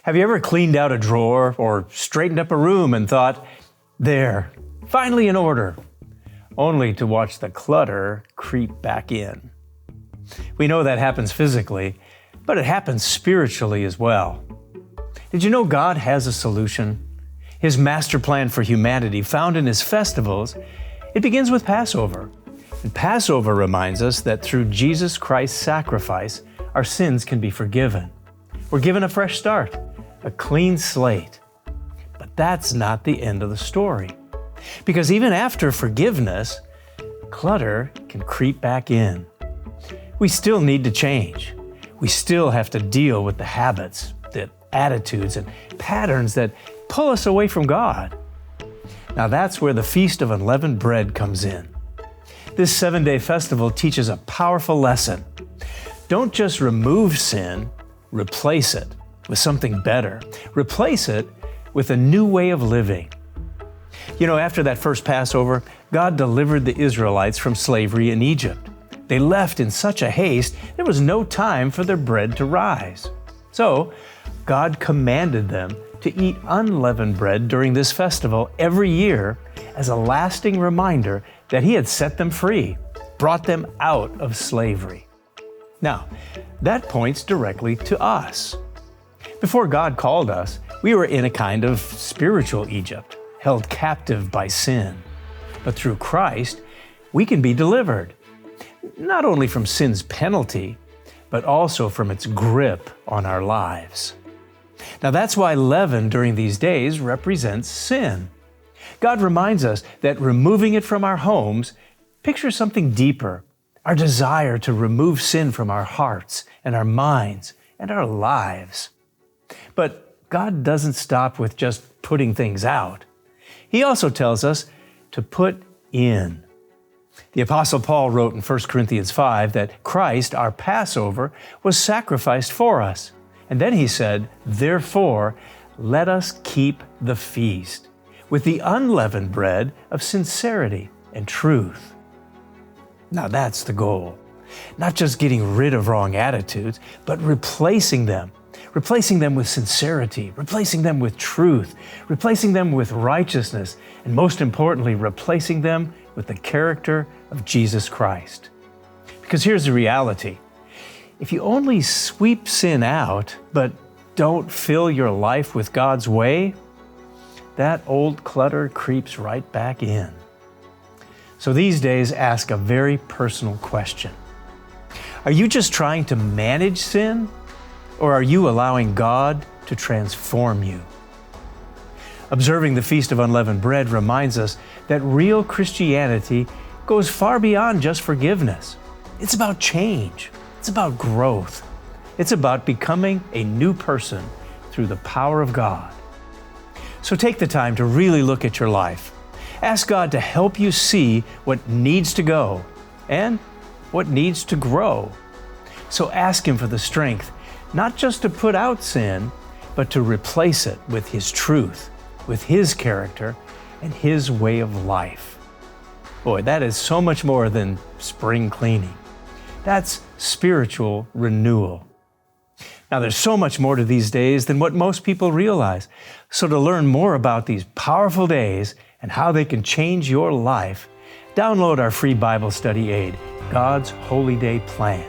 Have you ever cleaned out a drawer or straightened up a room and thought, there, finally in order, only to watch the clutter creep back in? We know that happens physically, but it happens spiritually as well. Did you know God has a solution? His master plan for humanity, found in His festivals, it begins with Passover. And Passover reminds us that through Jesus Christ's sacrifice, our sins can be forgiven. We're given a fresh start, a clean slate. But that's not the end of the story. Because even after forgiveness, clutter can creep back in. We still need to change. We still have to deal with the habits, the attitudes, and patterns that pull us away from God. Now that's where the Feast of Unleavened Bread comes in. This 7-day festival teaches a powerful lesson. Don't just remove sin, replace it with something better. Replace it with a new way of living. You know, after that first Passover, God delivered the Israelites from slavery in Egypt. They left in such a haste, there was no time for their bread to rise. So, God commanded them to eat unleavened bread during this festival every year as a lasting reminder that He had set them free, brought them out of slavery. Now, that points directly to us. Before God called us, we were in a kind of spiritual Egypt, held captive by sin. But through Christ, we can be delivered, not only from sin's penalty, but also from its grip on our lives. Now that's why leaven during these days represents sin. God reminds us that removing it from our homes pictures something deeper, our desire to remove sin from our hearts and our minds and our lives. But God doesn't stop with just putting things out. He also tells us to put in. The Apostle Paul wrote in 1 Corinthians 5 that Christ, our Passover, was sacrificed for us. And then he said, therefore, let us keep the feast with the unleavened bread of sincerity and truth. Now that's the goal. Not just getting rid of wrong attitudes, but replacing them with sincerity, replacing them with truth, replacing them with righteousness, and most importantly, replacing them with the character of Jesus Christ. Because here's the reality. If you only sweep sin out, but don't fill your life with God's way, that old clutter creeps right back in. So these days, ask a very personal question. Are you just trying to manage sin, or are you allowing God to transform you? Observing the Feast of Unleavened Bread reminds us that real Christianity goes far beyond just forgiveness. It's about change. It's about growth. It's about becoming a new person through the power of God. So take the time to really look at your life. Ask God to help you see what needs to go and what needs to grow. So ask Him for the strength, not just to put out sin, but to replace it with His truth, with His character, and His way of life. Boy, that is so much more than spring cleaning. That's spiritual renewal. Now, there's so much more to these days than what most people realize. So to learn more about these powerful days and how they can change your life, download our free Bible study aid, God's Holy Day Plan.